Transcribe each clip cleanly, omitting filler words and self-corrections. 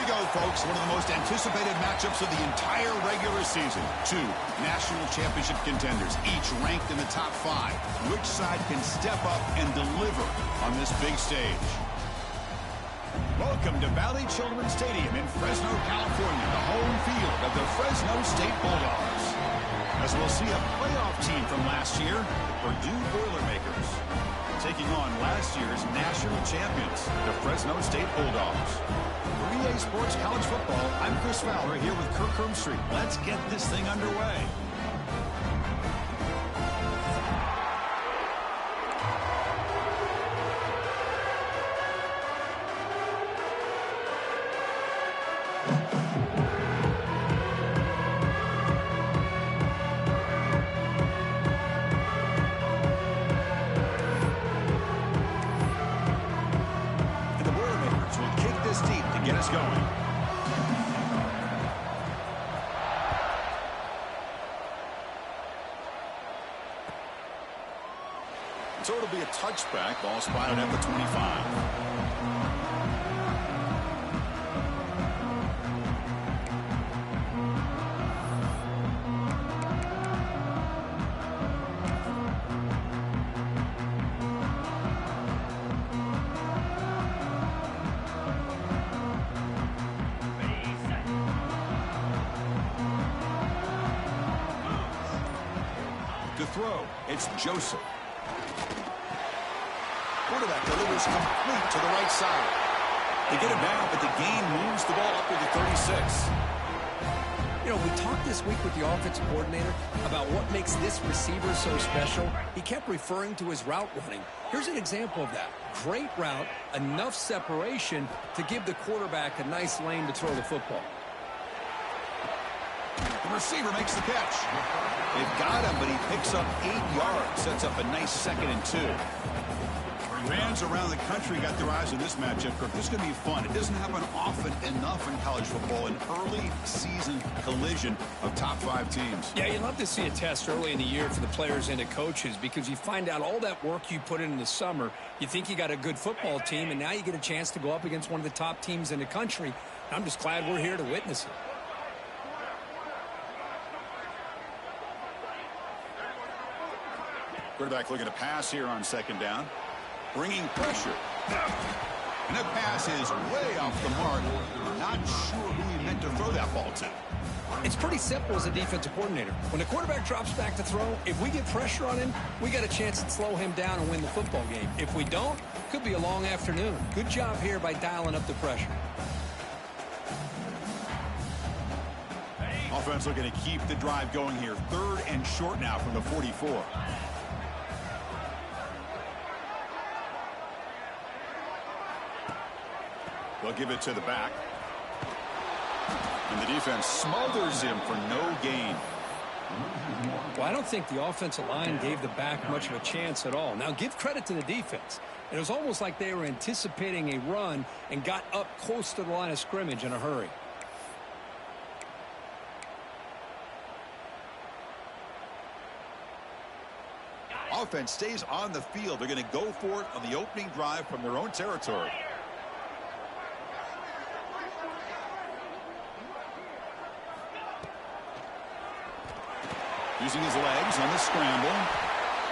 we go, folks. One of the most anticipated matchups of the entire regular season. Two national championship contenders, each ranked in the top 5. Which side can step up and deliver on this big stage? Welcome to Valley Children's Stadium in Fresno, California, the home field of the Fresno State Bulldogs. As we'll see a playoff team from last year, the Purdue Boilermakers, taking on last year's national champions, the Fresno State Bulldogs. 3A Sports College Football, I'm Chris Fowler here with Kirk Hermstreet. Let's get this thing underway. Get us going. So it'll be a touchback. Ball spotted at the 25. To throw, it's Joseph. Quarterback delivers complete to the right side. They get it down, but the gain moves the ball up to the 36. You know, we talked this week with the offensive coordinator about what makes this receiver so special. He kept referring to his route running. Here's an example of that. Great route, enough separation to give the quarterback a nice lane to throw the football. The receiver makes the catch. They've got him, but he picks up 8 yards. Sets up a nice 2nd and 2. Fans around the country got their eyes on this matchup, Kirk. This is going to be fun. It doesn't happen often enough in college football, an early season collision of top 5 teams. Yeah, you'd love to see a test early in the year for the players and the coaches because you find out all that work you put in the summer. You think you got a good football team, and now you get a chance to go up against one of the top teams in the country. I'm just glad we're here to witness it. Quarterback looking to pass here on 2nd down. Bringing pressure. And that pass is way off the mark. Not sure who he meant to throw that ball to. It's pretty simple as a defensive coordinator. When the quarterback drops back to throw, if we get pressure on him, we got a chance to slow him down and win the football game. If we don't, it could be a long afternoon. Good job here by dialing up the pressure. Offense looking to keep the drive going here. 3rd and short now from the 44. They'll give it to the back. And the defense smothers him for no gain. Well, I don't think the offensive line gave the back much of a chance at all. Now, give credit to the defense. It was almost like they were anticipating a run and got up close to the line of scrimmage in a hurry. Offense stays on the field. They're going to go for it on the opening drive from their own territory. Using his legs on the scramble.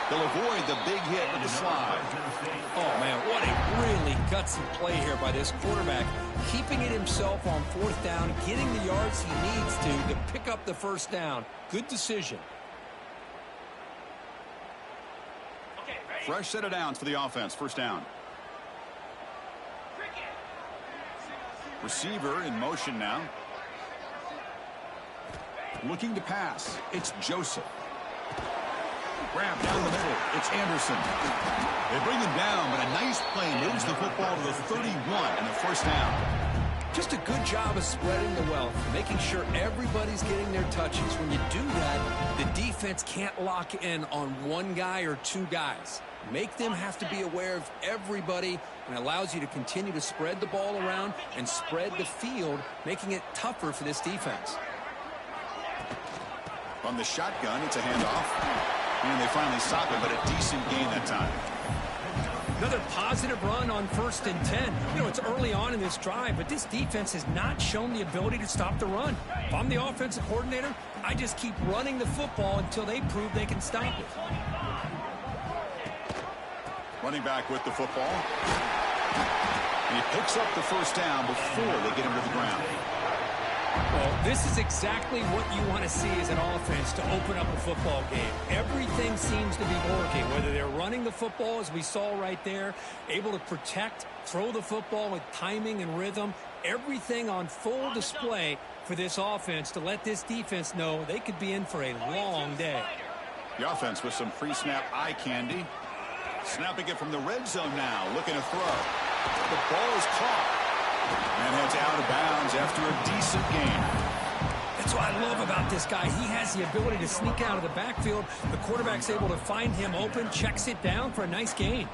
They'll avoid the big hit with the slide. Oh, man, what a really gutsy play here by this quarterback. Keeping it himself on 4th down, getting the yards he needs to pick up the 1st down. Good decision. Fresh set of downs for the offense. 1st down. Receiver in motion now. Looking to pass. It's Joseph. Grab down the middle. It's Anderson. They bring him down, but a nice play moves the football to the 31 and the 1st down. Just a good job of spreading the wealth, making sure everybody's getting their touches. When you do that, the defense can't lock in on one guy or 2 guys. Make them have to be aware of everybody, and allows you to continue to spread the ball around and spread the field, making it tougher for this defense. From the shotgun, it's a handoff. And they finally stop it, but a decent gain that time. Another positive run on 1st and 10. You know, it's early on in this drive, but this defense has not shown the ability to stop the run. If I'm the offensive coordinator, I just keep running the football until they prove they can stop it. Running back with the football. And he picks up the first down before they get him to the ground. Well, this is exactly what you want to see as an offense to open up a football game. Everything seems to be working, whether they're running the football, as we saw right there, able to protect, throw the football with timing and rhythm, everything on full display for this offense to let this defense know they could be in for a long day. The offense with some pre-snap eye candy. Snapping it from the red zone now, looking to throw. The ball is caught. And heads out of bounds after a decent game. That's what I love about this guy. He has the ability to sneak out of the backfield. The quarterback's able to find him open, checks it down for a nice gain.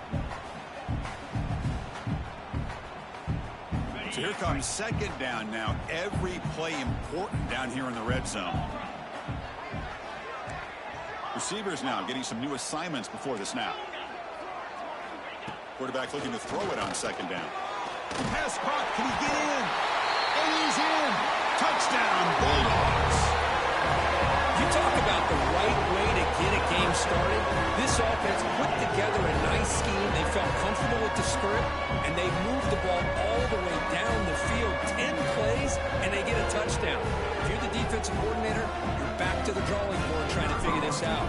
So here comes second down now. Every play important down here in the red zone. Receivers now getting some new assignments before the snap. Quarterback looking to throw it on second down. Pass caught. Can he get in? And he's in. Touchdown, Bulldogs. You talk about the right way to get a game started. This offense put together a nice scheme. They felt comfortable with the script, and they moved the ball all the way down the field. 10 plays, and they get a touchdown. If you're the defensive coordinator, you're back to the drawing board trying to figure this out.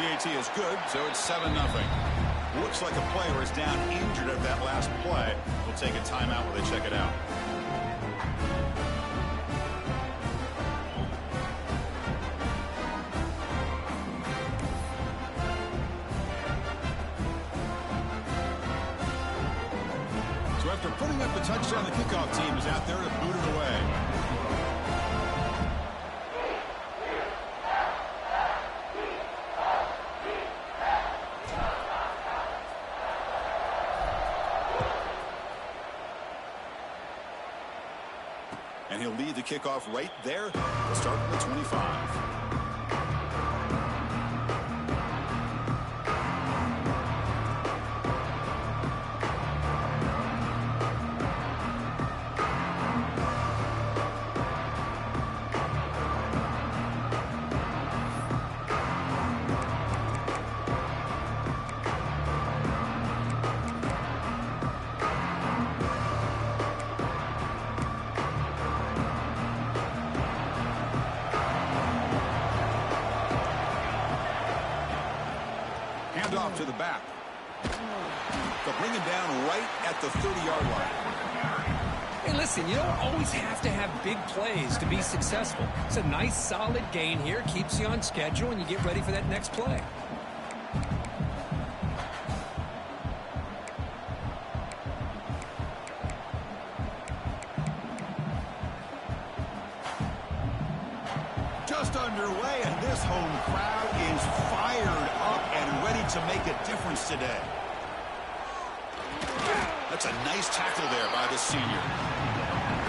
PAT is good, so it's 7-0. Looks like a player is down injured at that last play. We'll take a timeout while they check it out. So after putting up the touchdown, the kickoff team is out there to boot it away. And he'll lead the kickoff right there. We'll start from the 25. Off to the back. They'll bring him down right at the 30-yard line. Hey, listen, you don't always have to have big plays to be successful. It's a nice, solid gain here. Keeps you on schedule, and you get ready for that next play. Just underway, and this home crowd is fired up and ready to make a difference today. That's a nice tackle there by the senior.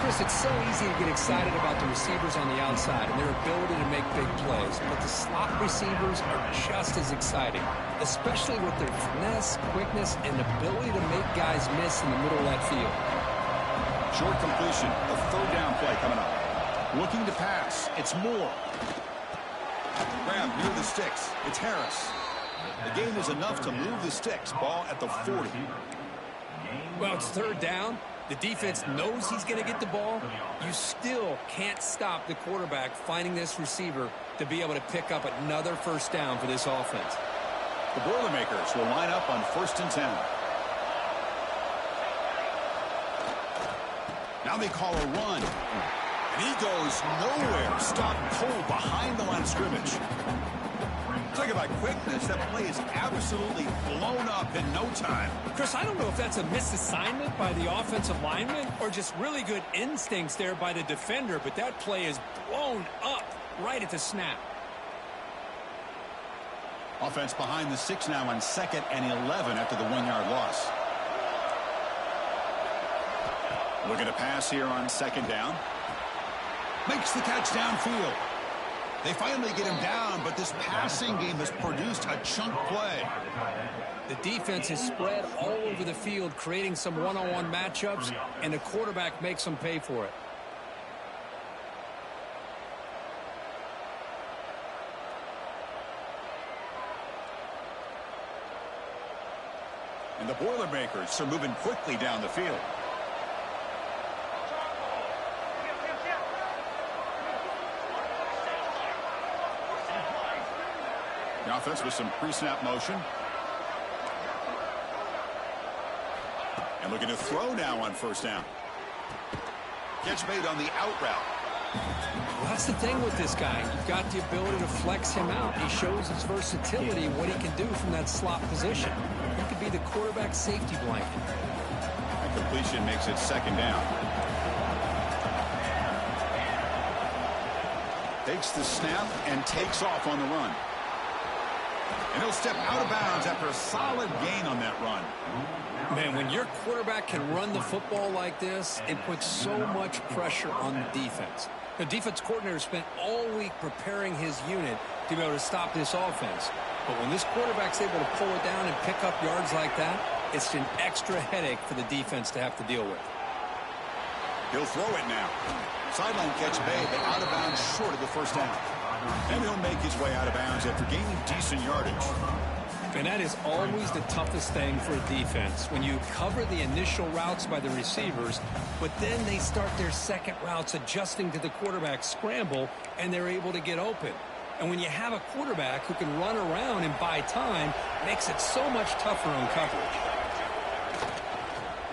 Chris, it's so easy to get excited about the receivers on the outside and their ability to make big plays, but the slot receivers are just as exciting, especially with their finesse, quickness, and ability to make guys miss in the middle of that field. Short completion, a third down play coming up. Looking to pass. It's Moore. Grab near the sticks. It's Harris. The gain is enough to move the sticks. Ball at the 40. Well, it's third down. The defense knows he's going to get the ball. You still can't stop the quarterback finding this receiver to be able to pick up another first down for this offense. The Boilermakers will line up on 1st and 10. Now they call a run. And he goes nowhere. Stopped cold behind the line of scrimmage. Talk about quickness. That play is absolutely blown up in no time. Chris, I don't know if that's a misassignment by the offensive lineman or just really good instincts there by the defender, but that play is blown up right at the snap. Offense behind the 6 now on 2nd and 11 after the 1-yard loss. Looking to pass here on 2nd down. Makes the catch downfield. They finally get him down, but this passing game has produced a chunk play. The defense is spread all over the field, creating some one-on-one matchups, and the quarterback makes them pay for it. And the Boilermakers are moving quickly down the field. The offense with some pre-snap motion. And looking to throw now on first down. Catch made on the out route. Well, that's the thing with this guy. You've got the ability to flex him out. He shows his versatility and what he can do from that slot position. He could be the quarterback safety blanket. And completion makes it second down. Takes the snap and takes off on the run. And he'll step out of bounds after a solid gain on that run. Man, when your quarterback can run the football like this, it puts so much pressure on the defense. The defense coordinator spent all week preparing his unit to be able to stop this offense. But when this quarterback's able to pull it down and pick up yards like that, it's an extra headache for the defense to have to deal with. He'll throw it now. Sideline catch made, but out of bounds short of the first down. And he'll make his way out of bounds after gaining decent yardage. And that is always the toughest thing for a defense, when you cover the initial routes by the receivers, but then they start their second routes adjusting to the quarterback's scramble, and they're able to get open. And when you have a quarterback who can run around and buy time, it makes it so much tougher on coverage.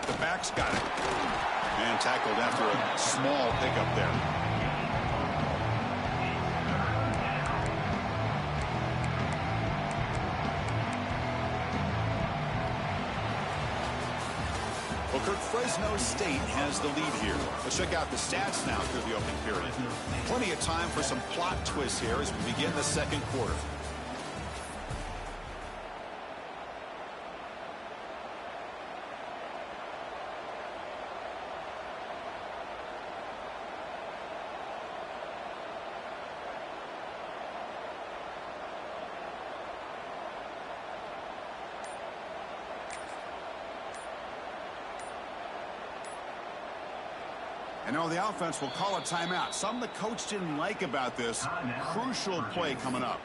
The back's got it. And tackled after a small pickup there. Well, Kirk, Fresno State has the lead here. Let's check out the stats now through the opening period. Plenty of time for some plot twists here as we begin the second quarter. And now the offense will call a timeout. Something the coach didn't like about this. Crucial play coming up.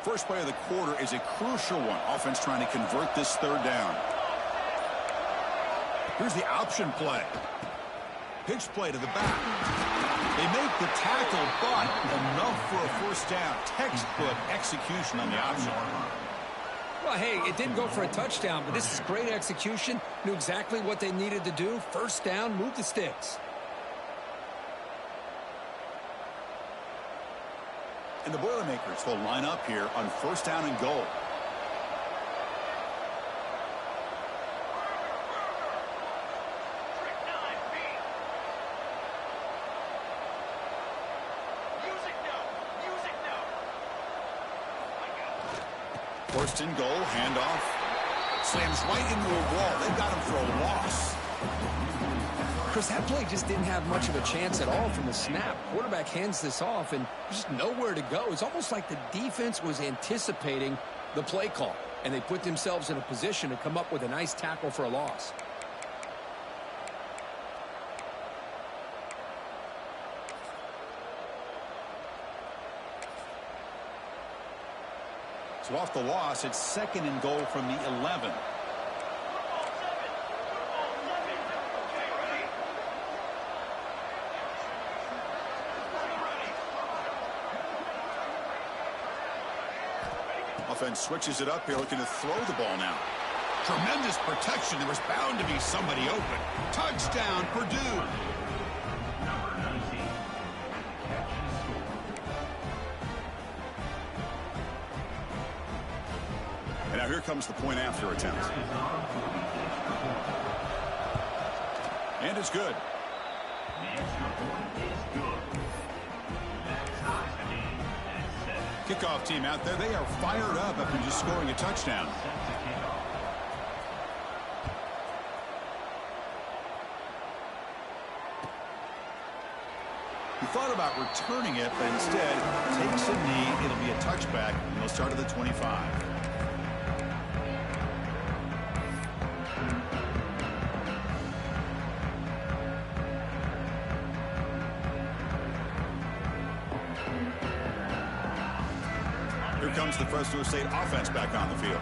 First play of the quarter is a crucial one. Offense trying to convert this third down. Here's the option play. Pitch play to the back. They make the tackle, but enough for a first down. Textbook execution on the option. Well, hey, it didn't go for a touchdown, but this is great execution. Knew exactly what they needed to do. First down, move the sticks. And the Boilermakers will line up here on first down and goal. First and goal, handoff. Slams right into a wall. They've got him for a loss. Chris, that play just didn't have much of a chance at all from the snap. Quarterback hands this off, and there's just nowhere to go. It's almost like the defense was anticipating the play call, and they put themselves in a position to come up with a nice tackle for a loss. So off the loss, it's second and goal from the 11. Offense switches it up here, looking to throw the ball now. Tremendous protection. There was bound to be somebody open. Touchdown, Purdue. And now here comes the point after attempt. And it's good. Kickoff team out there. They are fired up after just scoring a touchdown. He thought about returning it, but instead takes a knee. It'll be a touchback, and they'll start at the 25. Here comes the Fresno State offense back on the field.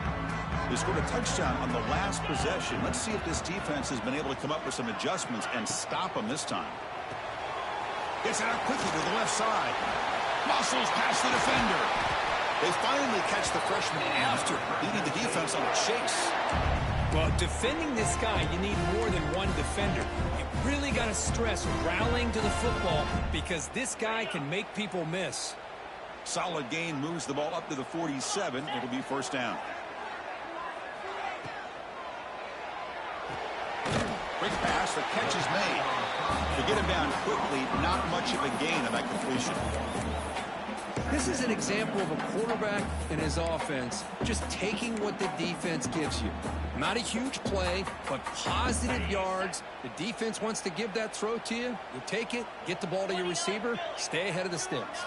They scored a touchdown on the last possession. Let's see if this defense has been able to come up with some adjustments and stop them this time. Gets it out quickly to the left side. Muscles past the defender. They finally catch the freshman after leading the defense on a chase. Well, defending this guy, you need more than one defender. You really got to stress rallying to the football because this guy can make people miss. Solid gain, moves the ball up to the 47. It'll be first down. Quick pass, the catch is made. To get him down quickly, not much of a gain on that completion. This is an example of a quarterback and his offense just taking what the defense gives you. Not a huge play, but positive yards. The defense wants to give that throw to you. You take it, get the ball to your receiver, stay ahead of the sticks.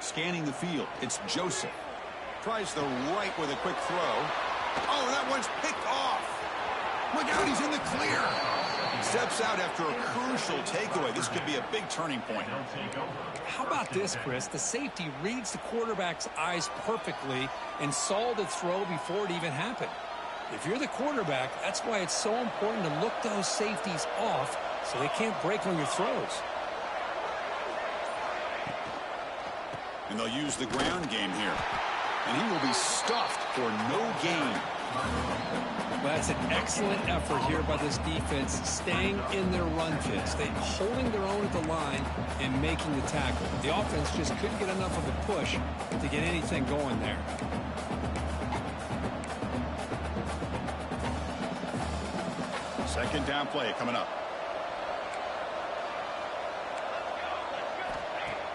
Scanning the field, it's Joseph. Tries the right with a quick throw. Oh, that one's picked off. Look out, he's in the clear. Steps out after a crucial takeaway. This could be a big turning point. How about this, Chris? The safety reads the quarterback's eyes perfectly and saw the throw before it even happened. If you're the quarterback, that's why it's so important to look those safeties off so they can't break on your throws. And they'll use the ground game here. And he will be stuffed for no gain. Well, that's an excellent effort here by this defense, staying in their run fits. They're holding their own at the line and making the tackle. The offense just couldn't get enough of a push to get anything going there. Second down play coming up.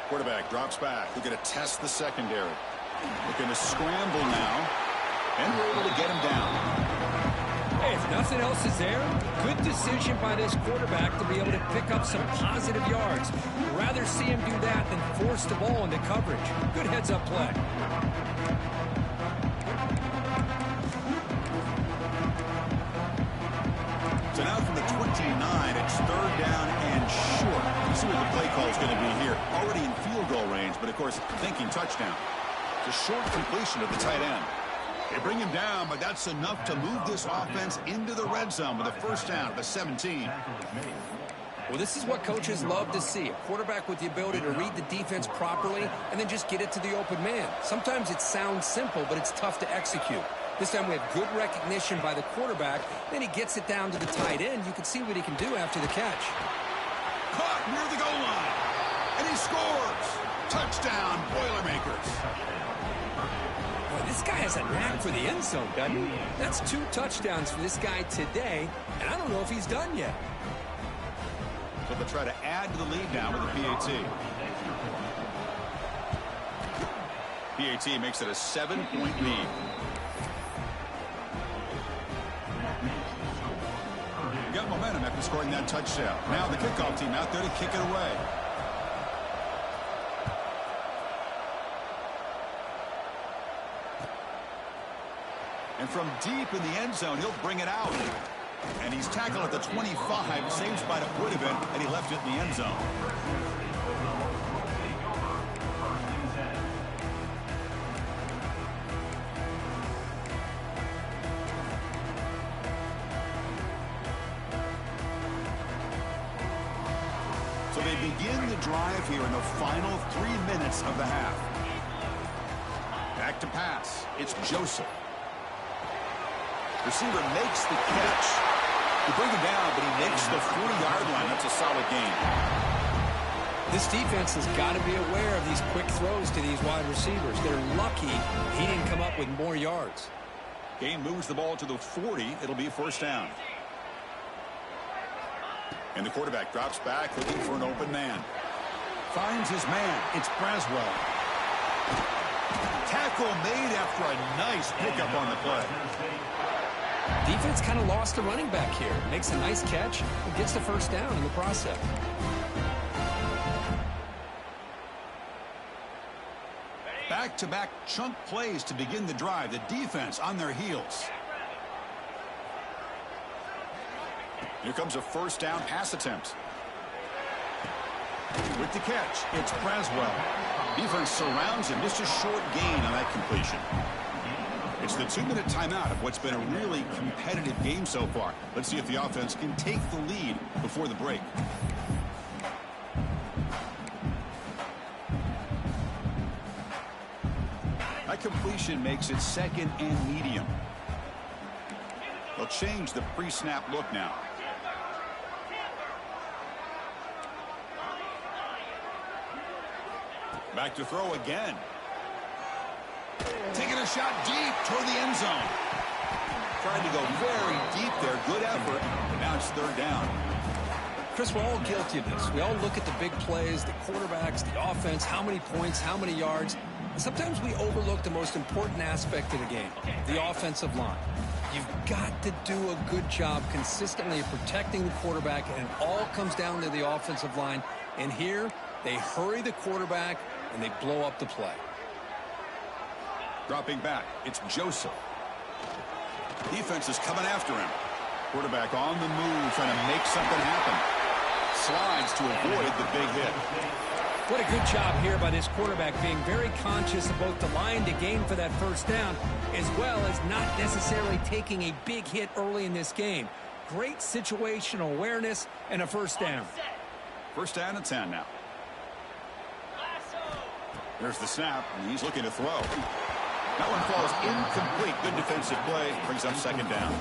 Quarterback drops back. They're going to test the secondary. They're going to scramble now. And we're able to get him down. Hey, if nothing else is there, good decision by this quarterback to be able to pick up some positive yards. Rather see him do that than force the ball into coverage. Good heads-up play. So now from the 29, it's third down and short. Let's see what the play call is going to be here. Already in field goal range, but of course, thinking touchdown. It's a short completion of the tight end. They bring him down, but that's enough to move this offense into the red zone with a first down at the 17. Well, this is what coaches love to see. A quarterback with the ability to read the defense properly and then just get it to the open man. Sometimes it sounds simple, but it's tough to execute. This time we have good recognition by the quarterback. Then he gets it down to the tight end. You can see what he can do after the catch. Caught near the goal line. And he scores. Touchdown, Boilermakers. This guy has a knack for the end zone, doesn't he? That's 2 touchdowns for this guy today, and I don't know if he's done yet. So they'll try to add to the lead now with the PAT. PAT makes it a 7-point lead. Got momentum after scoring that touchdown. Now the kickoff team out there to kick it away. And from deep in the end zone, he'll bring it out. And he's tackled at the 25. Same spot it would have been, and he left it in the end zone. So they begin the drive here in the final 3 minutes of the half. Back to pass. It's Joseph. Receiver makes the catch. They bring him down, but he makes the 40-yard line. That's a solid gain. This defense has got to be aware of these quick throws to these wide receivers. They're lucky he didn't come up with more yards. Gain moves the ball to the 40. It'll be first down. And the quarterback drops back looking for an open man. Finds his man. It's Braswell. Tackle made after a nice pickup on the play. Defense kind of lost the running back here. Makes a nice catch and gets the first down in the process. Back-to-back chunk plays to begin the drive. The defense on their heels. Here comes a first down pass attempt. With the catch, it's Braswell. Defense surrounds him. Just a short gain on that completion. It's the 2-minute timeout of what's been a really competitive game so far. Let's see if the offense can take the lead before the break. That completion makes it second and medium. They'll change the pre-snap look now. Back to throw again. Taking a shot deep toward the end zone. Tried to go very deep there. Good effort. But now it's third down. Chris, we're all guilty of this. We all look at the big plays, the quarterbacks, the offense, how many points, how many yards. And sometimes we overlook the most important aspect of the game, the offensive line. You've got to do a good job consistently of protecting the quarterback, and it all comes down to the offensive line. And here, they hurry the quarterback, and they blow up the play. Dropping back, it's Joseph. Defense is coming after him. Quarterback on the move, trying to make something happen. Slides to avoid the big hit. What a good job here by this quarterback, being very conscious of both the line to gain for that first down, as well as not necessarily taking a big hit early in this game. Great situational awareness and a first down. First down and 10 now. There's the snap, and he's looking to throw. That one falls incomplete. Good defensive play. Brings up second down.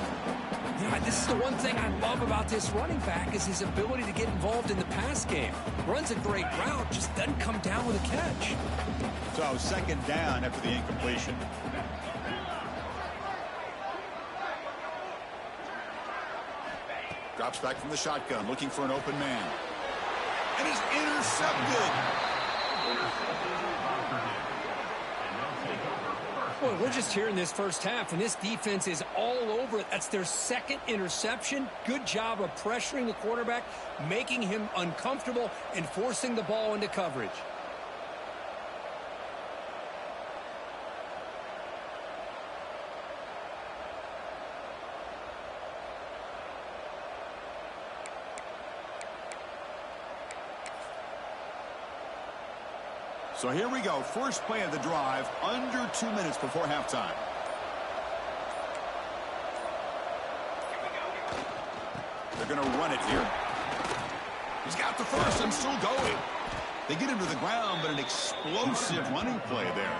You know, this is the one thing I love about this running back is his ability to get involved in the pass game. Runs a great route, just doesn't come down with a catch. So second down after the incompletion. Drops back from the shotgun, looking for an open man. And is intercepted. Boy, we're just here in this first half, and this defense is all over it. That's their second interception. Good job of pressuring the quarterback, making him uncomfortable, and forcing the ball into coverage. So here we go. First play of the drive, under 2 minutes before halftime. They're going to run it here. He's got the first and still going. They get him to the ground, but an explosive running play there.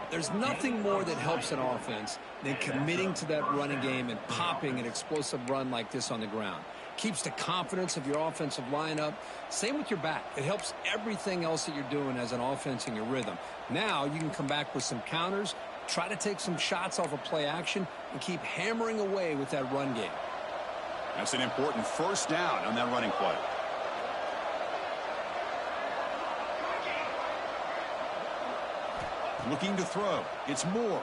There's nothing more that helps an offense than committing to that running game and popping an explosive run like this on the ground. Keeps the confidence of your offensive lineup. Same with your back. It helps everything else that you're doing as an offense in your rhythm. Now you can come back with some counters, try to take some shots off of play action, and keep hammering away with that run game. That's an important first down on that running play. Looking to throw. It's Moore.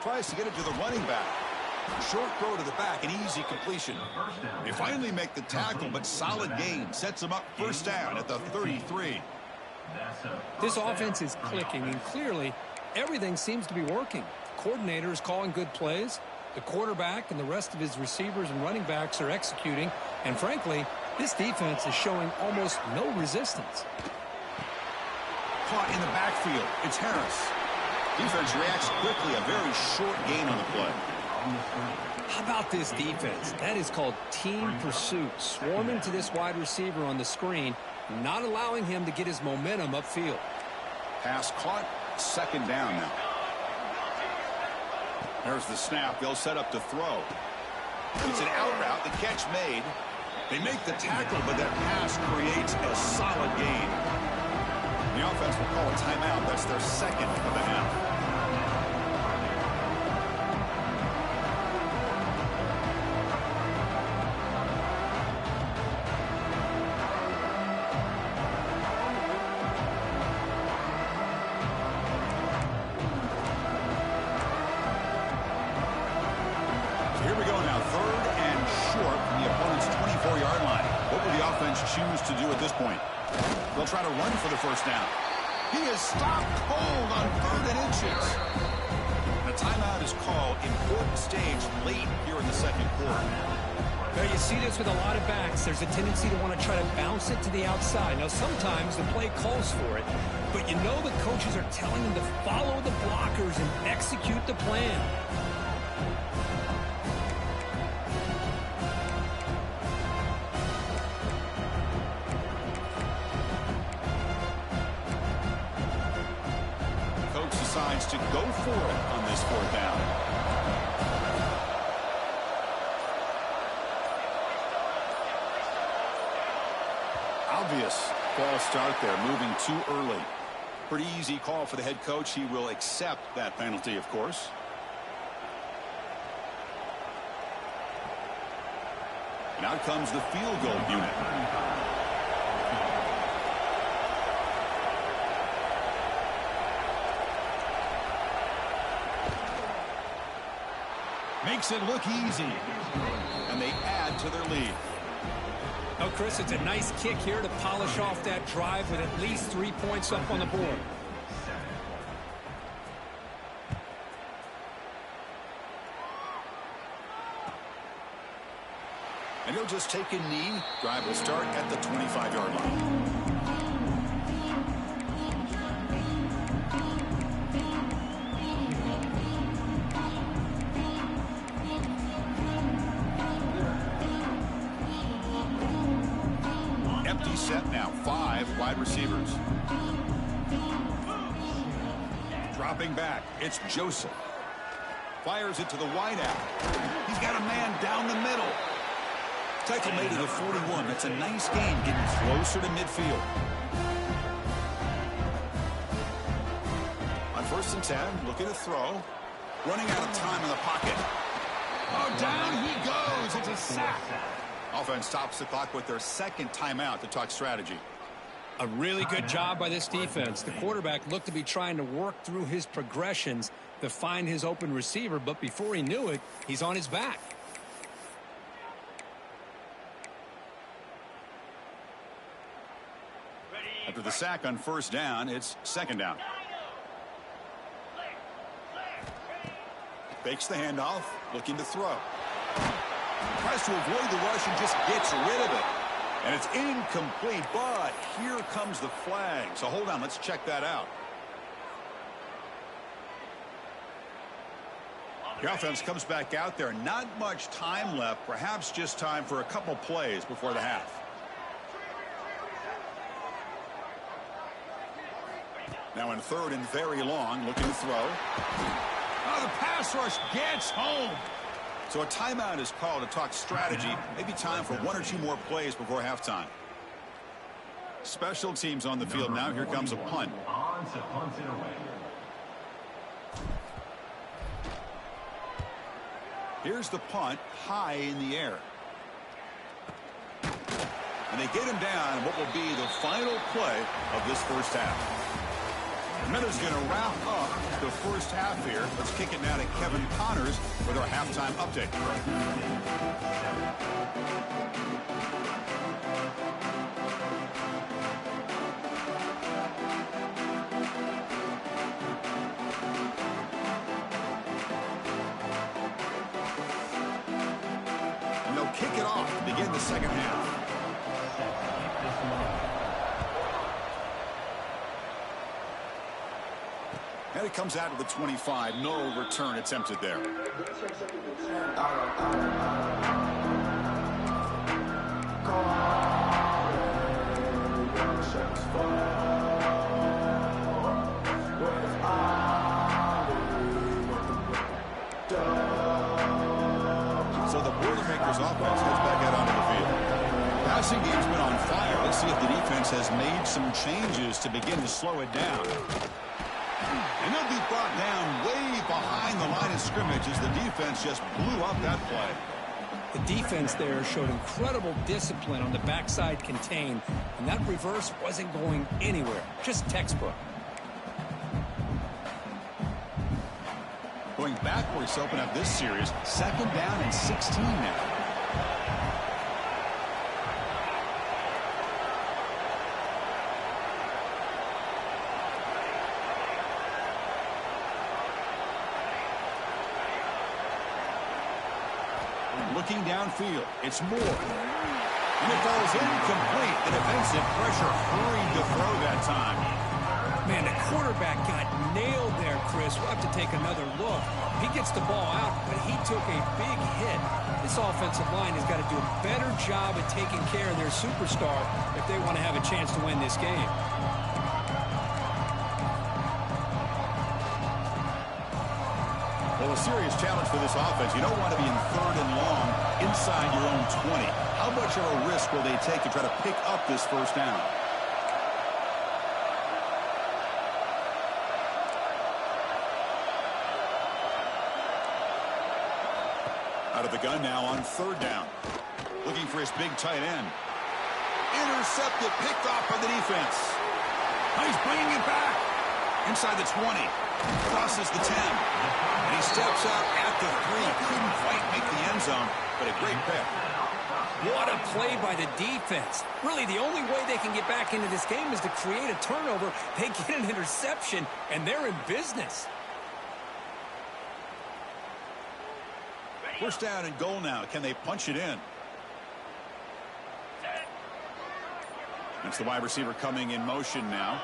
Tries to get it to the running back. Short throw to the back, an easy completion. They finally make the tackle, but solid gain. Sets them up first down at the 33. This offense is clicking, and clearly everything seems to be working. The coordinator is calling good plays. The quarterback and the rest of his receivers and running backs are executing. And frankly, this defense is showing almost no resistance. Caught in the backfield. It's Harris. Defense reacts quickly. A very short gain on the play. How about this defense? That is called team pursuit. Swarming to this wide receiver on the screen, not allowing him to get his momentum upfield. Pass caught. Second down now. There's the snap. They'll set up to throw. It's an out route. The catch made. They make the tackle, but that pass creates a solid gain. The offense will call a timeout. That's their second of the half. offense choose to do at this point? They'll try to run for the first down. He is stopped cold on 3rd and inches. The timeout is called. Important stage late here in the second quarter. Now you see this with a lot of backs. There's a tendency to want to try to bounce it to the outside. Now sometimes the play calls for it, but you know the coaches are telling them to follow the blockers and execute the plan. Coach decides to go for it on this 4th down. Obvious false start there, moving too early. Pretty easy call for the head coach. He will accept that penalty, of course. And out comes the field goal unit. Makes it look easy. And they add to their lead. Oh, Chris, it's a nice kick here to polish off that drive with at least 3 points up on the board. And he'll just take a knee. Drive will start at the 25-yard line. Set now, 5 wide receivers. Dropping back, it's Joseph. Fires it to the wideout. He's got a man down the middle. Tackle made to the 41. That's a nice gain, getting closer to midfield. On 1st and 10, looking to throw. Running out of time in the pocket. Oh, down he goes. It's a sack. Offense stops the clock with their 2nd timeout to talk strategy. A really good job by this defense. The quarterback looked to be trying to work through his progressions to find his open receiver, but before he knew it, he's on his back. After the sack on 1st down, it's 2nd down. Fakes the handoff, looking to throw. Tries to avoid the rush and just gets rid of it. And it's incomplete, but here comes the flag. So hold on, let's check that out. The offense comes back out there. Not much time left, perhaps just time for a couple plays before the half. Now in 3rd and very long, looking to throw. Oh, the pass rush gets home. So a timeout is called to talk strategy. Maybe time for 1 or 2 more plays before halftime. Special teams on the field now. Here comes a punt. Here's the punt, high in the air. And they get him down in what will be the final play of this 1st half. Miller's going to wrap up the 1st half here. Let's kick it now to Kevin Connors with our halftime update. And they'll kick it off to begin the 2nd half. And it comes out to the 25. No return attempted there. So the Boilermakers offense gets back out onto the field. Passing game's been on fire. Let's see if the defense has made some changes to begin to slow it down. And they'll be brought down way behind the line of scrimmage as the defense just blew up that play. The defense there showed incredible discipline on the backside contain, and that reverse wasn't going anywhere. Just textbook. Going backwards to open up this series, 2nd down and 16 now. Looking downfield. It's Moore. And it falls incomplete. The defensive pressure hurried to throw that time. Man, the quarterback got nailed there, Chris. We'll have to take another look. He gets the ball out, but he took a big hit. This offensive line has got to do a better job at taking care of their superstar if they want to have a chance to win this game. Well, a serious challenge for this offense. You don't want to be in 3rd and long inside your own 20. How much of a risk will they take to try to pick up this first down? Out of the gun now on 3rd down. Looking for his big tight end. Intercepted, picked off by the defense. Now he's bringing it back. Inside the 20. Crosses the 10. And he steps out at the 3. Couldn't quite make the end zone, but a great pick. What a play by the defense. Really, the only way they can get back into this game is to create a turnover. They get an interception, and they're in business. First down and goal now. Can they punch it in? It's the wide receiver coming in motion now.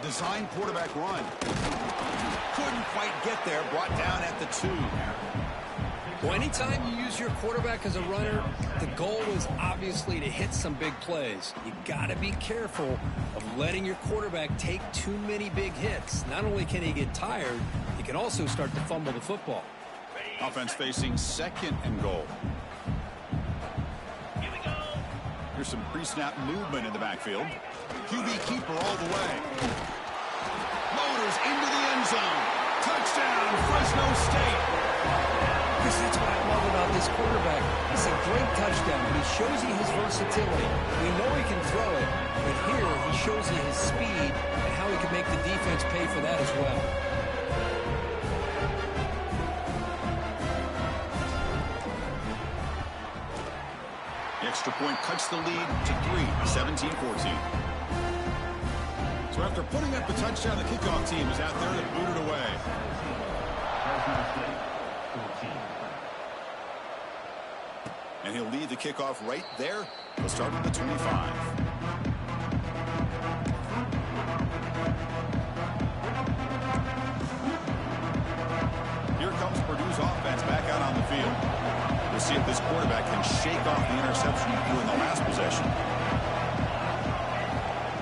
Design quarterback run. Couldn't quite get there. Brought down at the 2. Well, anytime you use your quarterback as a runner, the goal is obviously to hit some big plays. You got to be careful of letting your quarterback take too many big hits. Not only can he get tired, he can also start to fumble the football. Offense facing 2nd and goal. Here's some pre-snap movement in the backfield. QB keeper all the way. Loaders into the end zone. Touchdown, Fresno State. Chris, that's what I love about this quarterback. It's a great touchdown, but he shows you his versatility. We know he can throw it, but here he shows you his speed and how he can make the defense pay for that as well. The extra point cuts the lead to 3, 17-14. So after putting up the touchdown, the kickoff team is out there to boot it away. And he'll lead the kickoff right there. He'll start at the 25. Here comes Purdue's offense back out on the field. We'll see if this quarterback can shake off the interception he threw in the last possession.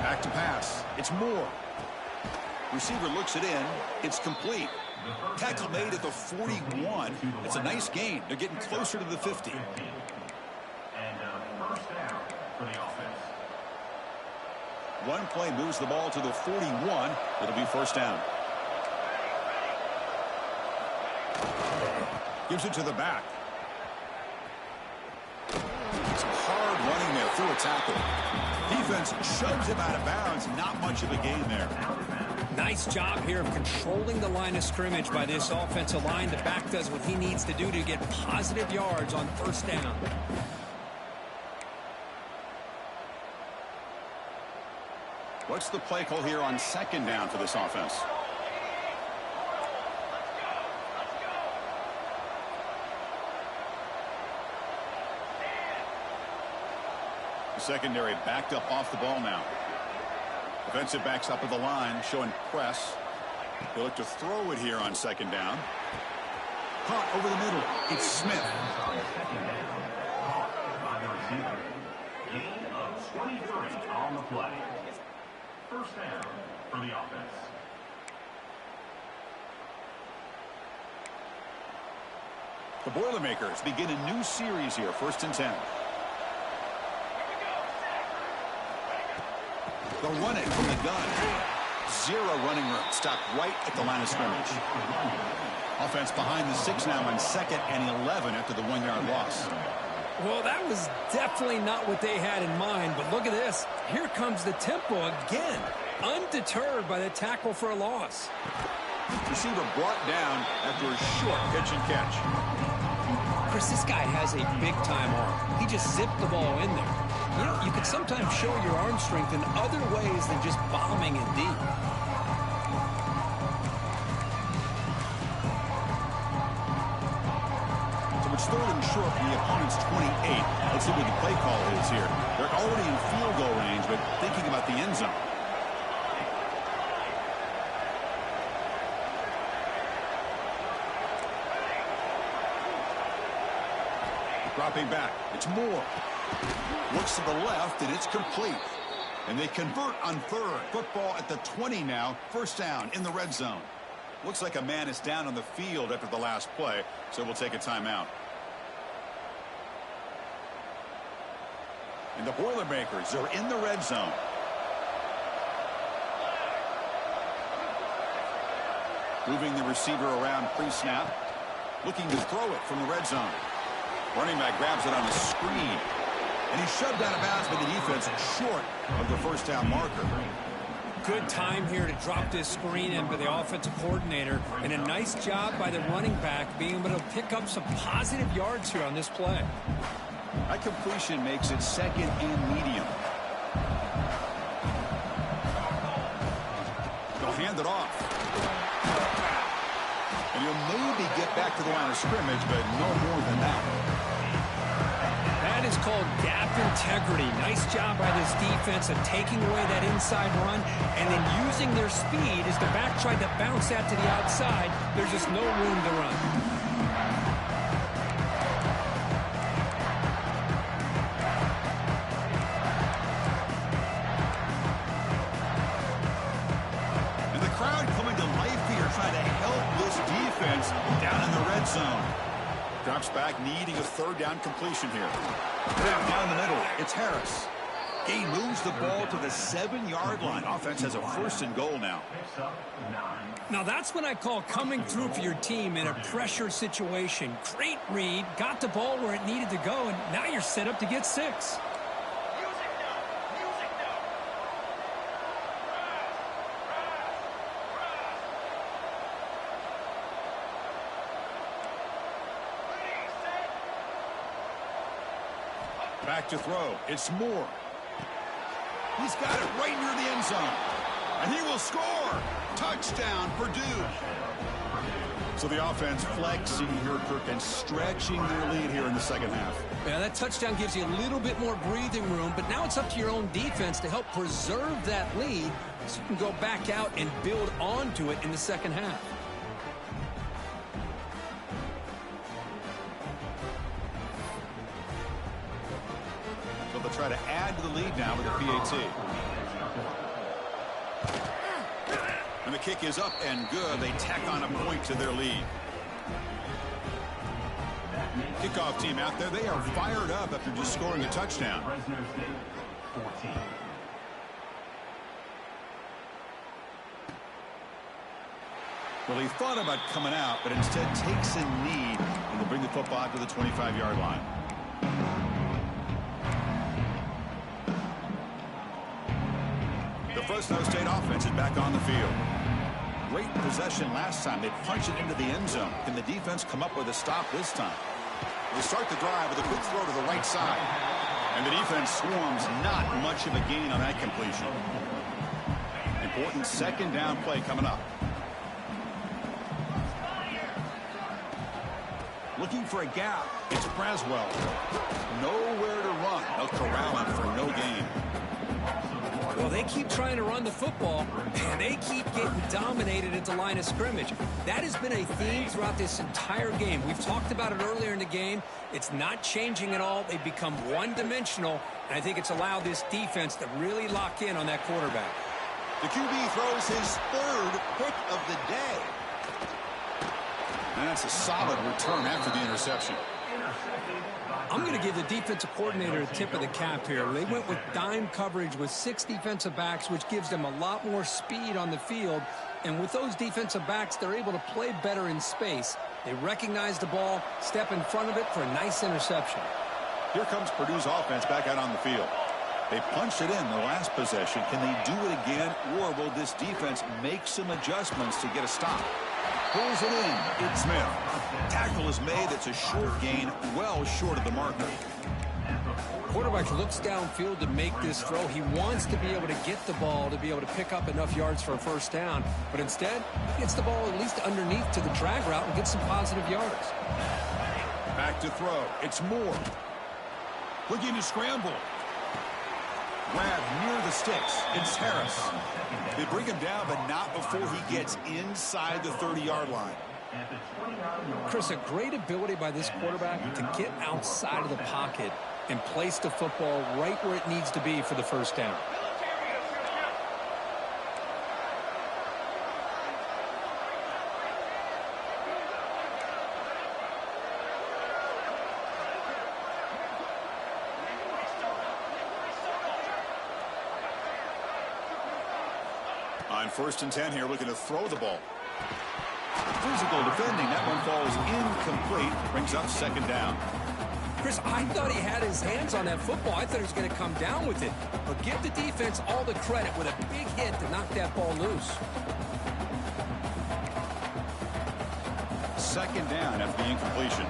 Back to pass. It's Moore. Receiver looks it in. It's complete. Tackle made at the 41. It's a nice gain. They're getting closer to the 50. And first down for the offense. One play moves the ball to the 41. It'll be first down. Gives it to the back. Some hard running there through a tackle. Defense shoves him out of bounds. Not much of a gain there. Nice job here of controlling the line of scrimmage by this offensive line. The back does what he needs to do to get positive yards on first down. What's the play call here on second down for this offense? The secondary backed up off the ball now. Defensive backs up at the line, showing press. They look to throw it here on second down. Caught over the middle. It's Smith. Gain of 23 on the play. First down for the offense. The Boilermakers begin a new series here, 1st and 10. They'll run it from the gun. Zero running room. Stopped right at the line of scrimmage. Offense behind the 6 now on 2nd and 11 after the 1-yard loss. Well, that was definitely not what they had in mind, but look at this. Here comes the tempo again. Undeterred by the tackle for a loss. Receiver brought down after a short pitch and catch. Chris, this guy has a big-time arm. He just zipped the ball in there. You know, you can sometimes show your arm strength in other ways than just bombing it deep. So it's 3rd 3rd and short from the opponent's 28. Let's see what the play call is here. They're already in field goal range, but thinking about the end zone. Dropping back. It's Moore. Looks to the left, and it's complete. And they convert on 3rd. Football at the 20 now. 1st down in the red zone. Looks like a man is down on the field after the last play, so we'll take a timeout. And the Boilermakers are in the red zone. Moving the receiver around pre-snap. Looking to throw it from the red zone. Running back grabs it on a screen. And he's shoved out of bounds by the defense short of the 1st down marker. Good time here to drop this screen in by the offensive coordinator. And a nice job by the running back being able to pick up some positive yards here on this play. That completion makes it 2nd and medium. They'll hand it off. And he'll maybe get back to the line of scrimmage, but no more than that. That is called gap integrity. Nice job by this defense of taking away that inside run and then using their speed as the back tried to bounce that to the outside. There's just no room to run. And the crowd coming to life here trying to help this defense down in the red zone. Drops back, needing a 3rd down completion here. Down the middle, it's Harris. He moves the ball to the 7-yard line. Offense has a 1st and goal now. Now that's what I call coming through for your team in a pressure situation. Great read, got the ball where it needed to go, and now you're set up to get 6. Back to throw. It's Moore. He's got it right near the end zone. And he will score. Touchdown, Purdue. So the offense flexing here, Kirk, and stretching their lead here in the 2nd half. Yeah, that touchdown gives you a little bit more breathing room, but now it's up to your own defense to help preserve that lead so you can go back out and build onto it in the 2nd half. They'll try to add to the lead now with a PAT. And the kick is up and good. They tack on a point to their lead. Kickoff team out there. They are fired up after just scoring a touchdown. Fresno State, 14. Well, he thought about coming out, but instead takes a knee and will bring the football out to the 25-yard line. The Fresno State offense is back on the field. Great possession last time. They punch it into the end zone. Can the defense come up with a stop this time? They start the drive with a quick throw to the right side. And the defense swarms. Not much of a gain on that completion. Important 2nd down play coming up. Looking for a gap. It's Braswell. Nowhere to run. They'll corral him for no gain. Well, they keep trying to run the football, and they keep getting dominated at the line of scrimmage. That has been a theme throughout this entire game. We've talked about it earlier in the game. It's not changing at all. They've become one-dimensional, and I think it's allowed this defense to really lock in on that quarterback. The QB throws his 3rd pick of the day. And that's a solid return after the interception. I'm going to give the defensive coordinator a tip of the cap here. They went with dime coverage with 6 defensive backs, which gives them a lot more speed on the field. And with those defensive backs, they're able to play better in space. They recognize the ball, step in front of it for a nice interception. Here comes Purdue's offense back out on the field. They punched it in the last possession. Can they do it again, or will this defense make some adjustments to get a stop? Pulls it in. It's Smith. Tackle is made. It's a short gain, well short of the marker. Quarterback looks downfield to make this throw. He wants to be able to get the ball to be able to pick up enough yards for a 1st down. But instead, he gets the ball at least underneath to the drag route and gets some positive yards. Back to throw. It's Moore. Looking to scramble. Grab near the sticks. It's Harris. They bring him down, but not before he gets inside the 30-yard line. Chris, a great ability by this quarterback to get outside of the pocket and place the football right where it needs to be for the first down. On 1st and 10 here, looking to throw the ball. Physical defending. That one falls incomplete. Brings up 2nd down. Chris, I thought he had his hands on that football. I thought he was going to come down with it. But give the defense all the credit with a big hit to knock that ball loose. 2nd down after the incompletion.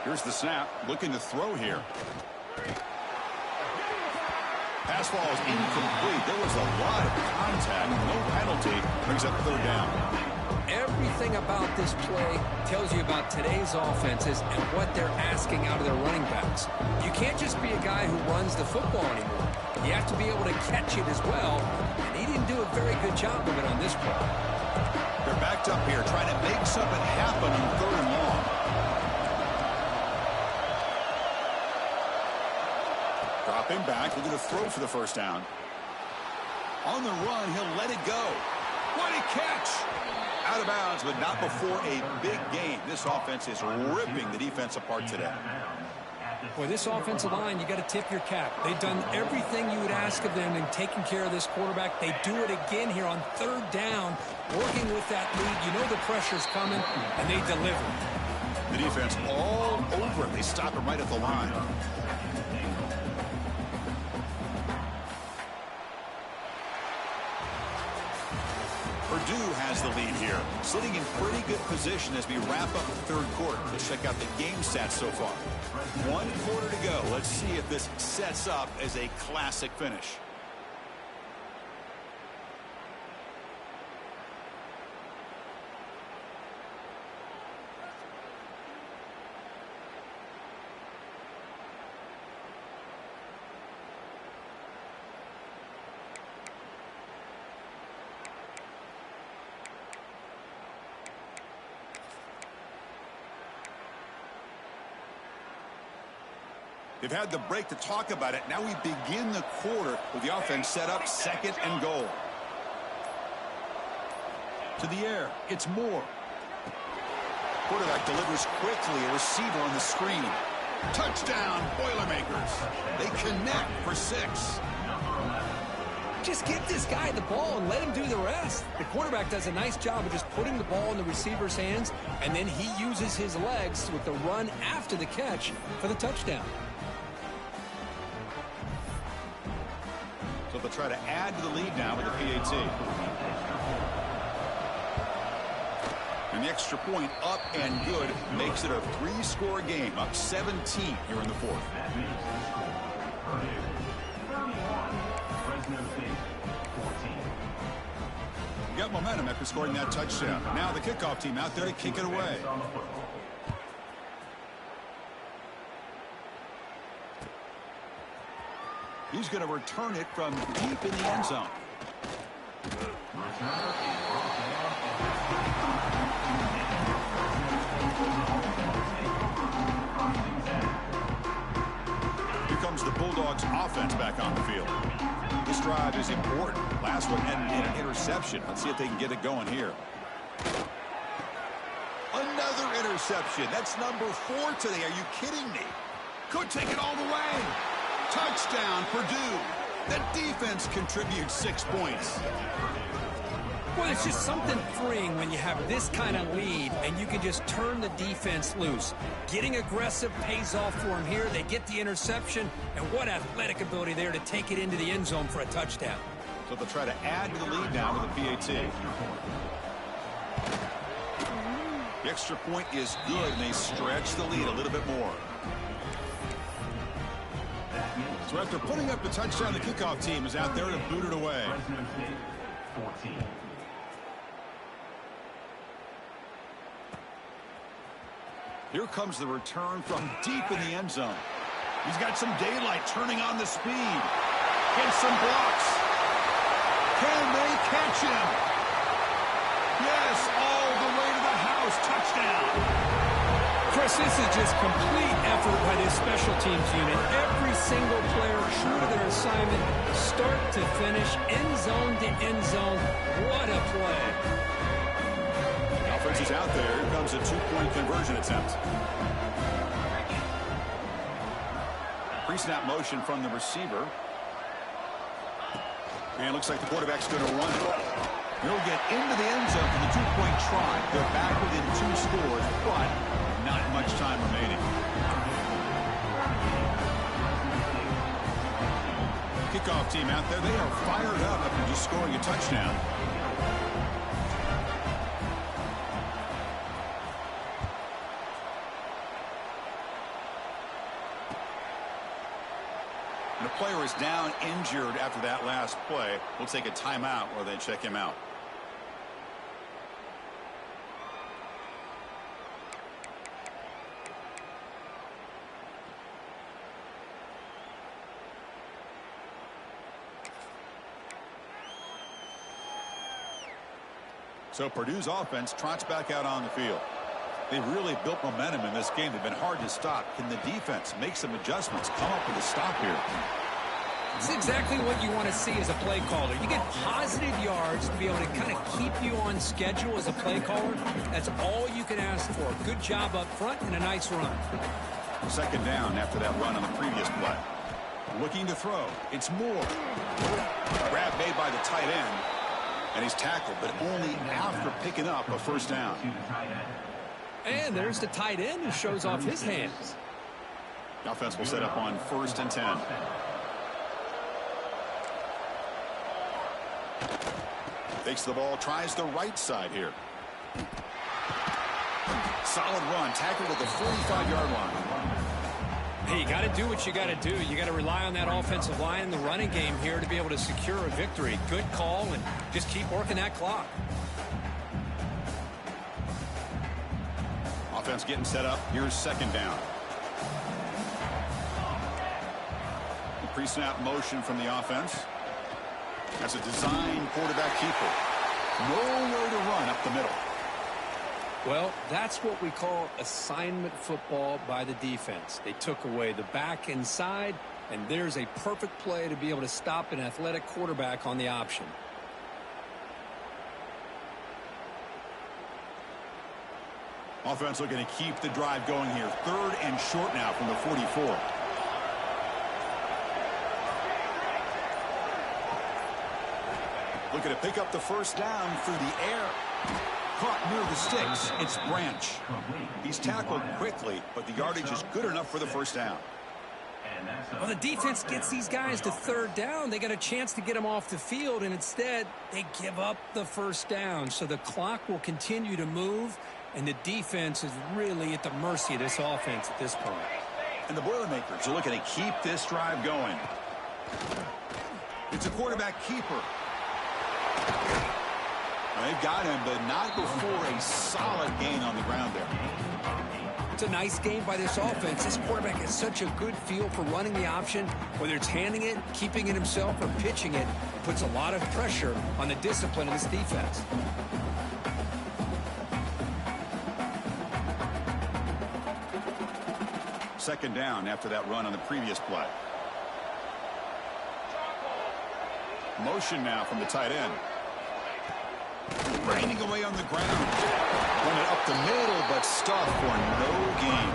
Here's the snap. Looking to throw here. Pass ball is incomplete. There was a lot of contact. No penalty. Brings up 3rd down. Everything about this play tells you about today's offenses and what they're asking out of their running backs. You can't just be a guy who runs the football anymore. You have to be able to catch it as well, and he didn't do a very good job of it on this play. They're backed up here trying to make something happen on 3rd and long. Dropping back, looking to throw for the 1st down. On the run, he'll let it go. What a catch! Out of bounds, but not before a big game. This offense is ripping the defense apart today. Boy, this offensive line, you got to tip your cap. They've done everything you would ask of them in taking care of this quarterback. They do it again here on 3rd down, working with that lead. You know the pressure's coming, and they deliver. The defense all over it. They stop him right at the line. Purdue has the lead here, sitting in pretty good position as we wrap up the 3rd quarter. Let's check out the game stats so far. 1 quarter to go. Let's see if this sets up as a classic finish. They've had the break to talk about it. Now we begin the quarter with the offense set up 2nd and goal. To the air. It's Moore. Quarterback delivers quickly. A receiver on the screen. Touchdown, Boilermakers. They connect for 6. Just get this guy the ball and let him do the rest. The quarterback does a nice job of just putting the ball in the receiver's hands, and then he uses his legs with the run after the catch for the touchdown. So they'll try to add to the lead now with the PAT. And the extra point up and good makes it a 3-score game, up 17 here in the 4th. That means Purdue 31, Fresno State 14. Got momentum after scoring that touchdown. Now the kickoff team out there to kick it away. He's going to return it from deep in the end zone. Here comes the Bulldogs offense back on the field. This drive is important. Last one ended in an interception. Let's see if they can get it going here. Another interception. That's number 4 today. Are you kidding me? Could take it all the way. Touchdown, Purdue. That defense contributes 6 points. Well, it's just something freeing when you have this kind of lead and you can just turn the defense loose. Getting aggressive pays off for them here. They get the interception, and what athletic ability there to take it into the end zone for a touchdown. So they'll try to add to the lead now with a PAT. The extra point is good, and they stretch the lead a little bit more. That means So after putting up the touchdown, the kickoff team is out there to boot it away. Fresno State, 14. Here comes the return from deep in the end zone. He's got some daylight turning on the speed. Gets some blocks. Can they catch him? Yes, all the way to the house. Touchdown. Chris, this is just complete effort by this special teams unit. Every single player true to their assignment, start to finish, end zone to end zone. What a play. The offense is out there. Here comes a two-point conversion attempt. Pre-snap motion from the receiver. And looks like the quarterback's going to run it. He'll get into the end zone for the two-point try. They're back within 2 scores, but not much time remaining. Kickoff team out there. They are fired up after just scoring a touchdown. And the player is down injured after that last play. We'll take a timeout while they check him out. So Purdue's offense trots back out on the field. They've really built momentum in this game. They've been hard to stop. Can the defense make some adjustments, come up with a stop here? It's exactly what you want to see as a play caller. You get positive yards to be able to kind of keep you on schedule as a play caller. That's all you can ask for. Good job up front and a nice run. Second down after that run on the previous play. Looking to throw. It's Moore. Grab made by the tight end. And he's tackled, but only after picking up a first down. And there's the tight end who shows off his hands. The offense will set up on 1st and 10. Takes the ball, tries the right side here. Solid run, tackled at the 45-yard line. Hey, you got to do what you got to do. You got to rely on that offensive line in the running game here to be able to secure a victory. Good call, and just keep working that clock. Offense getting set up. Here's second down. The pre-snap motion from the offense. That's a design quarterback keeper. Nowhere to run up the middle. Well, that's what we call assignment football by the defense. They took away the back inside, and there's a perfect play to be able to stop an athletic quarterback on the option. Offense looking to keep the drive going here. 3rd and short now from the 44. Looking to pick up the first down through the air. Caught near the sticks. It's Branch. He's tackled quickly, but the yardage is good enough for the first down. Well, the defense gets these guys to 3rd down. They got a chance to get them off the field, and instead they give up the first down. So the clock will continue to move, and the defense is really at the mercy of this offense at this point. And the Boilermakers are looking to keep this drive going. It's a quarterback keeper. They've got him, but not before a solid gain on the ground there. It's a nice game by this offense. This quarterback has such a good feel for running the option. Whether it's handing it, keeping it himself, or pitching it, puts a lot of pressure on the discipline of this defense. Second down after that run on the previous play. Motion now from the tight end. Raining away on the ground. Run it up the middle, but stuffed for no gain.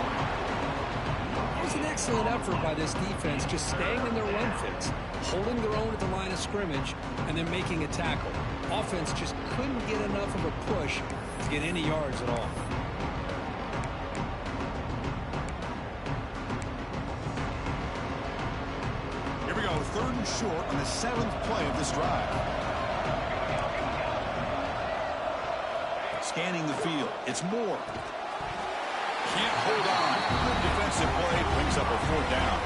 It was an excellent effort by this defense, just staying in their run fits, holding their own at the line of scrimmage, and then making a tackle. Offense just couldn't get enough of a push to get any yards at all. Here we go, 3rd and short on the 7th play of this drive. Scanning the field. It's Moore. Can't hold on. Good defensive play brings up a 4th down.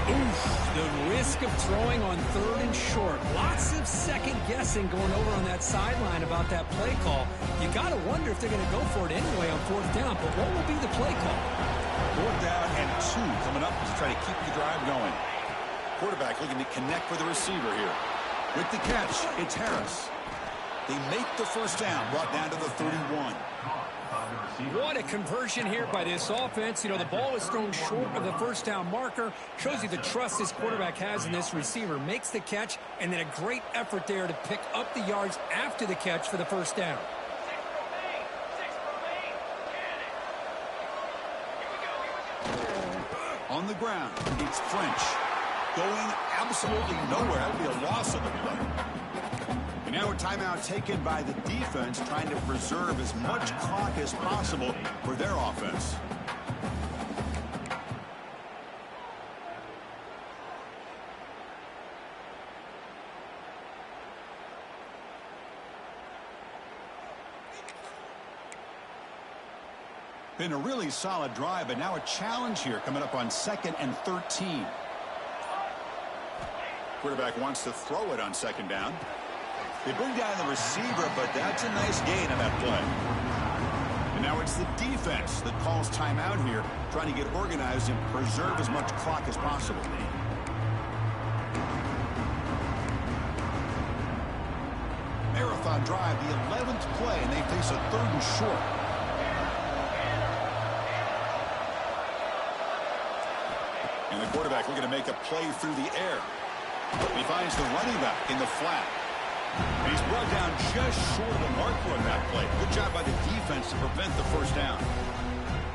Oof, the risk of throwing on 3rd and short. Lots of second guessing going over on that sideline about that play call. You got to wonder if they're going to go for it anyway on 4th down, but what will be the play call? 4th down and 2 coming up to try to keep the drive going. Quarterback looking to connect with the receiver here. With the catch, it's Harris. They make the 1st down, brought down to the 31. What a conversion here by this offense. You know, the ball is thrown short of the 1st down marker. Shows you the trust this quarterback has in this receiver. Makes the catch, and then a great effort there to pick up the yards after the catch for the 1st down. On the ground, it's French. Going absolutely nowhere. That would be a loss of the play. And now a timeout taken by the defense, trying to preserve as much clock as possible for their offense. Been a really solid drive, but now a challenge here coming up on 2nd and 13. Quarterback wants to throw it on 2nd down. They bring down the receiver, but that's a nice gain on that play. And now it's the defense that calls timeout here, trying to get organized and preserve as much clock as possible. Marathon drive, the 11th play, and they face a 3rd and short. And the quarterback looking to make a play through the air. He finds the running back in the flat. And he's brought down just short of the marker on that play. Good job by the defense to prevent the 1st down.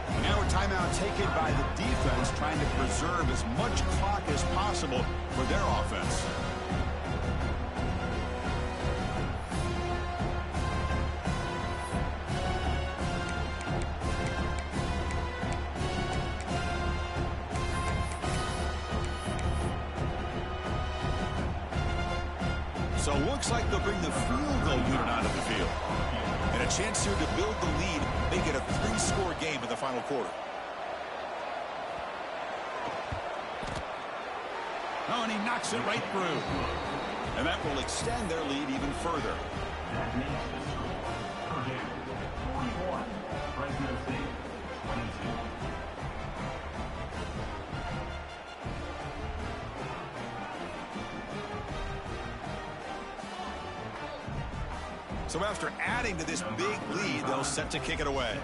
And now a timeout taken by the defense, trying to preserve as much clock as possible for their offense. So it looks like they'll bring the field goal unit onto the field. And a chance here to build the lead, make it a 3-score game in the final quarter. Oh, and he knocks it right through. And that will extend their lead even further. That makes the score Purdue 41, Fresno State 22. So after adding to this big lead, they'll set to kick it away.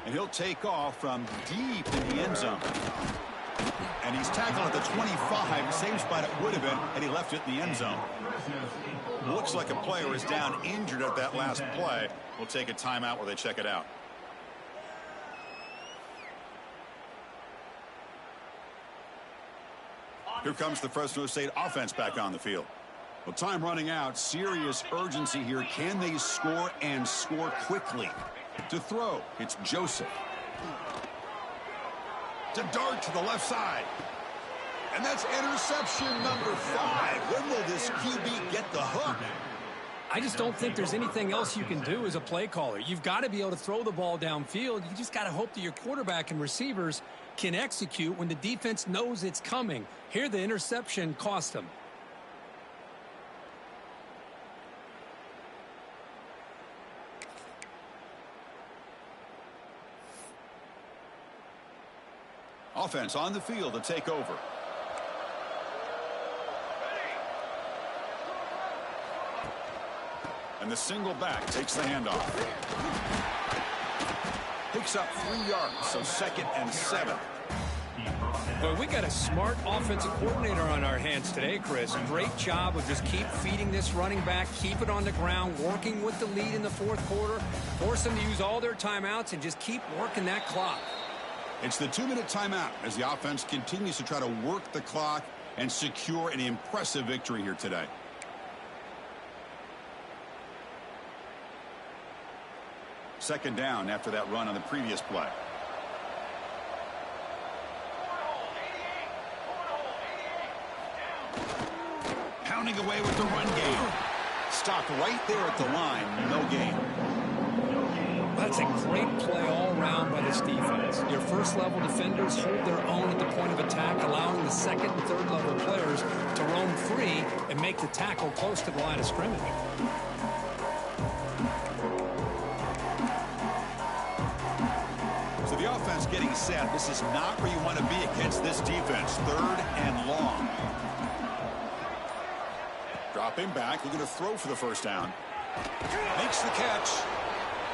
And he'll take off from deep in the end zone. And he's tackled at the 25, same spot it would have been, and he left it in the end zone. Looks like a player is down injured at that last play. We'll take a timeout while they check it out. Here comes the Fresno State offense back on the field. Well, time running out. Serious urgency here. Can they score and score quickly? To throw, it's Joseph. To dart to the left side. And that's interception number 5. When will this QB get the hook? I just don't think there's anything else you can do as a play caller. You've got to be able to throw the ball downfield. You just got to hope that your quarterback and receivers can execute when the defense knows it's coming. Here, the interception cost them. Offense on the field to take over. And the single back takes the handoff. Picks up 3 yards, so 2nd and 7. Well, we got a smart offensive coordinator on our hands today, Chris. Great job of just keep feeding this running back, keep it on the ground, working with the lead in the 4th quarter, force them to use all their timeouts, and just keep working that clock. It's the 2-minute timeout as the offense continues to try to work the clock and secure an impressive victory here today. Second down after that run on the previous play. Pounding away with the run game. Stopped right there at the line. No gain. That's a great play all around by this defense. Your first-level defenders hold their own at the point of attack, allowing the second and third-level players to roam free and make the tackle close to the line of scrimmage. So the offense getting set. This is not where you want to be against this defense. Third and long. Dropping back. They're going to throw for the first down. Makes the catch.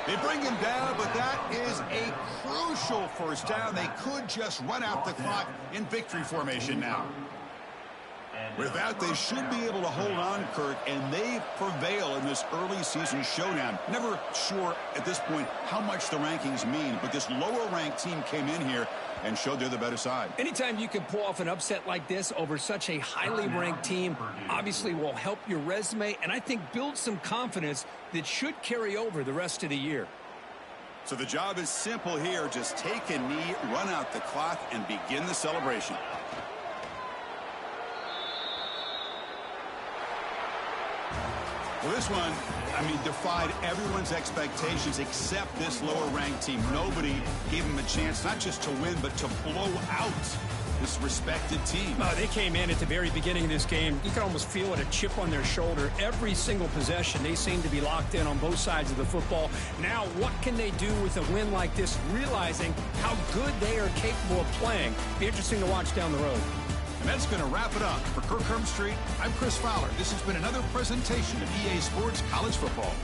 They bring him down, but that is a crucial first down. They could just run out the clock in victory formation now. With that, they should be able to hold on, Kirk, and they prevail in this early season showdown. Never sure at this point how much the rankings mean, but this lower-ranked team came in here and showed they're the better side. Anytime you can pull off an upset like this over such a highly ranked team, obviously will help your resume, and I think build some confidence that should carry over the rest of the year. So the job is simple here. Just take a knee, run out the clock, and begin the celebration. Well, this one, defied everyone's expectations except this lower-ranked team. Nobody gave them a chance not just to win, but to blow out this respected team. They came in at the very beginning of this game. You can almost feel it, a chip on their shoulder. Every single possession, they seem to be locked in on both sides of the football. Now, what can they do with a win like this, realizing how good they are capable of playing? Be interesting to watch down the road. And that's going to wrap it up. For Kirk Street, I'm Chris Fowler. This has been another presentation of EA Sports College Football.